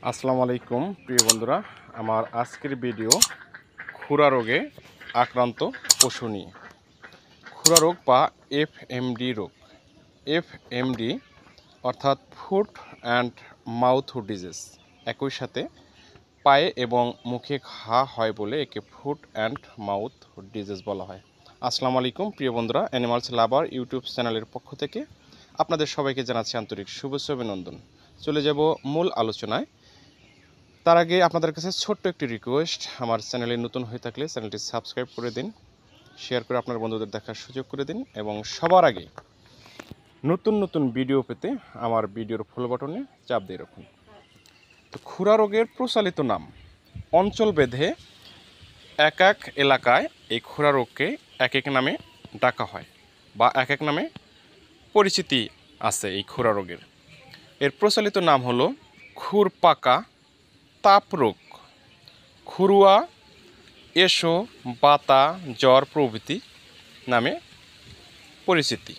আসসালামু আলাইকুম প্রিয় বন্ধুরা, আমার আজকের ভিডিও খুরা রোগে আক্রান্ত পশু নিয়ে। খুরা রোগ বা এফএমডি রোগ। এফএমডি অর্থাৎ ফুট অ্যান্ড মাউথ ডিজিজ। একই সাথে পায়ে এবং মুখে ঘা হয় বলে একে ফুট অ্যান্ড মাউথ ডিজিজ বলা হয়। আসসালামু আলাইকুম প্রিয় বন্ধুরা, অ্যানিমালস লাভার ইউটিউব চ্যানেলের পক্ষ থেকে আপনাদের সবাইকে জানাচ্ছি আন্তরিক শুভেচ্ছা অভিনন্দন। চলে যাব মূল আলোচনায়। তার আগে আপনাদের কাছে ছোট্ট একটি রিকোয়েস্ট, আমার চ্যানেলে নতুন হয়ে থাকলে চ্যানেলটি সাবস্ক্রাইব করে দিন, শেয়ার করে আপনার বন্ধুদের দেখার সুযোগ করে দিন এবং সবার আগে নতুন নতুন ভিডিও পেতে আমার ভিডিওর ফলো বাটনে চাপ দিয়ে রাখুন। তো খুরা রোগের প্রচলিত নাম, অঞ্চল ভেদে এক এক এলাকায় এই খুরা রোগকে এক এক নামে ডাকা হয় বা এক এক নামে পরিচিতি আছে এই খুরা রোগের। এর প্রচলিত নাম হলো খুরপাকা, তাপ রোগ, খুরুয়া, এসো, বাতা, জ্বর প্রভৃতি নামে পরিচিতি।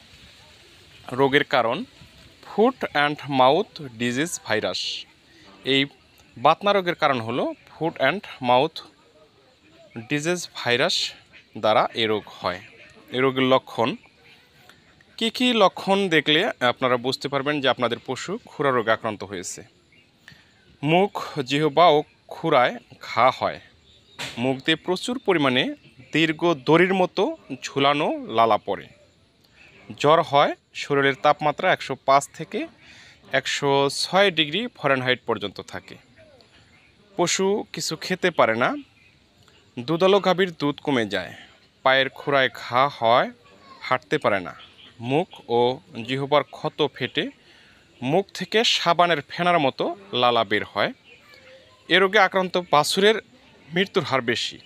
রোগের কারণ foot and mouth disease virus. এই বাতনা রোগের কারণ হলো foot and mouth disease virus দ্বারা এ রোগ হয়। এ রোগের লক্ষণ কী কী লক্ষণ দেখলে আপনারা বুঝতে পারবেন যে আপনাদের পশু খুরা রোগে আক্রান্ত হয়েছে? মুখ, জিহ্বা ও খুরায় ঘা হয়। মুখ দিয়ে প্রচুর পরিমাণে দীর্ঘ দড়ির মতো ঝুলানো লালা পড়ে। জ্বর হয়, শরীরের তাপমাত্রা 105 থেকে 106 ডিগ্রি ফারেনহাইট পর্যন্ত থাকে। পশু কিছু খেতে পারে না। দুধালো গাভীর দুধ কমে যায়। পায়ের খুরায় ঘা হয়, হাঁটতে পারে না। মুখ ও জিহ্বার ক্ষত ফেটে মুখ থেকে সাবানের ফেনার মতো লালা বের হয়। এ রোগে আক্রান্ত বাছুরের মৃত্যুর হার বেশি।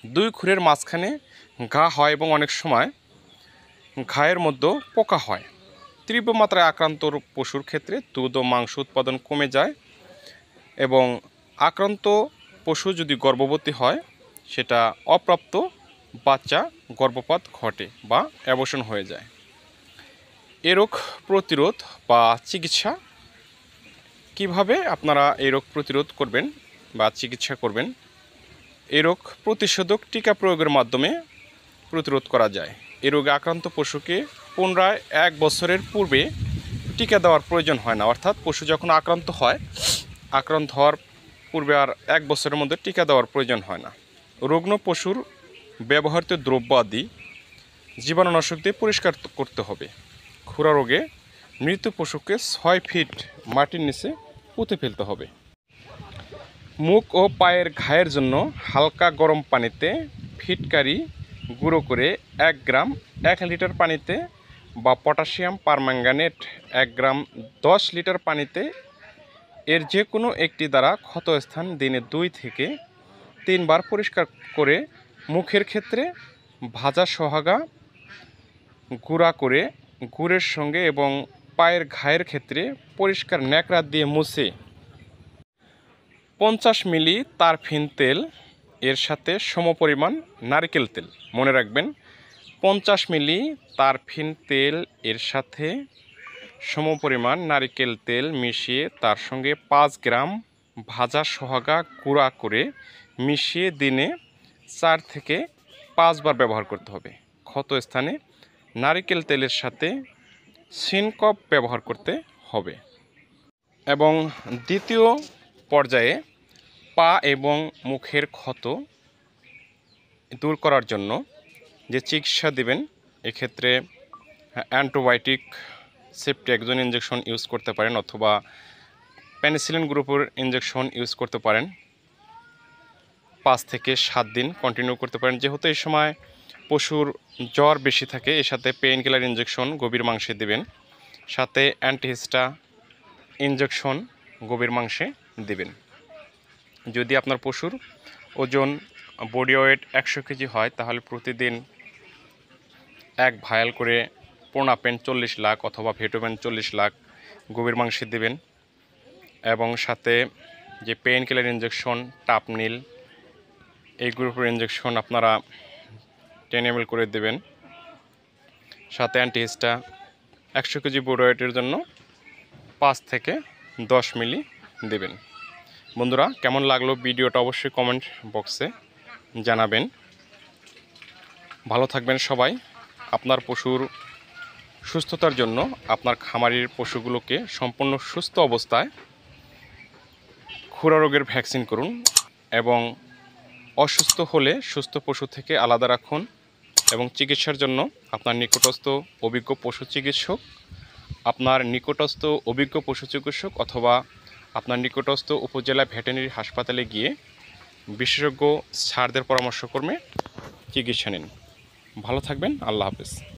দুই খুরের মাঝখানে ঘা হয় এবং অনেক সময় ঘায়ের মধ্যে পোকা হয়। তীব্র মাত্রায় আক্রান্ত পশুর ক্ষেত্রে দুধ ও মাংস উৎপাদন কমে যায় এবং আক্রান্ত পশু যদি গর্ভবতী হয় সেটা অপ্রাপ্ত বাচ্চা গর্ভপাত ঘটে বা অ্যাবর্শন হয়ে যায়। এ রোগ প্রতিরোধ বা চিকিৎসা কিভাবে আপনারা এই রোগ প্রতিরোধ করবেন বা চিকিৎসা করবেন? এই রোগ প্রতিষেধক টিকা প্রয়োগের মাধ্যমে প্রতিরোধ করা যায়। এই রোগে আক্রান্ত পশুকে পুনরায় 1 বছরের পূর্বে টিকা দেওয়ার প্রয়োজন হয় না, অর্থাৎ পশু যখন আক্রান্ত হয়, আক্রান্ত হওয়ার পূর্বে আর 1 বছরের মধ্যে টিকা দেওয়ার প্রয়োজন হয় না। রুগ্ন পশুর ব্যবহৃত দ্রব্য আদি জীবাণুনাশক দিয়ে পরিষ্কার করতে হবে। খুরা রোগে মৃত পশুকে 6 ফিট মাটির নিচে পুঁতে ফেলতে হবে। মুখ ও পায়ের ঘায়ের জন্য হালকা গরম পানিতে ফিটকারি গুঁড়ো করে 1 গ্রাম 1 লিটার পানিতে বা পটাশিয়াম পারম্যাঙ্গানেট 1 গ্রাম 10 লিটার পানিতে এর যে কোনো একটি দ্বারা ক্ষতস্থান দিনে 2 থেকে 3 বার পরিষ্কার করে মুখের ক্ষেত্রে ভাজা সোহাগা গুঁড়া করে গুড়ের সঙ্গে এবং পায়ের ঘায়ের ক্ষেত্রে পরিষ্কার ন্যাকড়া দিয়ে মুছে 50 মিলি তারফিন তেল এর সাথে সমপরিমাণ নারকেল তেল, মনে রাখবেন 50 মিলি তারফিন তেল এর সাথে সমপরিমাণ নারকেল তেল মিশিয়ে তার সঙ্গে 5 গ্রাম ভাজা সোহাগা গুঁড়া করে মিশিয়ে দিনে 4 থেকে 5 বার ব্যবহার করতে হবে। ক্ষত স্থানে নারকেল তেলের সাথে সিনকপ ব্যবহার করতে হবে। এবং দ্বিতীয় পর্যায়ে পা এবং মুখের ক্ষত দূর করার জন্য যে চিকিৎসা দেবেন, এক্ষেত্রে অ্যান্টিবায়োটিক সেফট্রিয়াক্সন ইঞ্জেকশন ইউজ করতে পারেন অথবা পেনিসিলিন গ্রুপের ইঞ্জেকশন ইউজ করতে পারেন। 5 থেকে 7 দিন কন্টিনিউ করতে পারেন। যেহেতু এই সময় পশুর জ্বর বেশি থাকে, এর সাথে পেইন কিলার ইঞ্জেকশন গভীর মাংসে দেবেন, সাথে অ্যান্টিহিস্টা ইঞ্জেকশন গভীর মাংসে দেবেন। যদি আপনার পশুর ওজন বডি ওয়েট 100 কেজি হয় তাহলে প্রতিদিন 1 ভায়াল করে প্রোনাপেন 40 লাখ অথবা ভেটোবেন 40 লাখ গভীর মাংসে দেবেন এবং সাথে যে পেইন কিলার ইঞ্জেকশন টাপনিল এই গ্রুপের ইঞ্জেকশন আপনারা 10 ml করে দেবেন। সাথে অ্যান্টিহিস্টা 100 কেজি বডি ওয়েটের জন্য 5 থেকে 10 মিলি দেবেন। বন্ধুরা, কেমন লাগলো ভিডিওটা অবশ্যই কমেন্ট বক্সে জানাবেন। ভালো থাকবেন সবাই। আপনার পশুর সুস্থতার জন্য আপনার খামারের পশুগুলোকে সম্পূর্ণ সুস্থ অবস্থায় খুরা রোগের ভ্যাকসিন করুন এবং অসুস্থ হলে সুস্থ পশু থেকে আলাদা রাখুন এবং চিকিৎসার জন্য আপনার নিকটস্থ অভিজ্ঞ পশু চিকিৎসক অথবা আপনার নিকটস্থ উপজেলা ভেটেরিনারি হাসপাতালে গিয়ে বিশেষজ্ঞ স্যারদের পরামর্শক্রমে চিকিৎসা নিন। ভালো থাকবেন। আল্লাহ হাফেজ।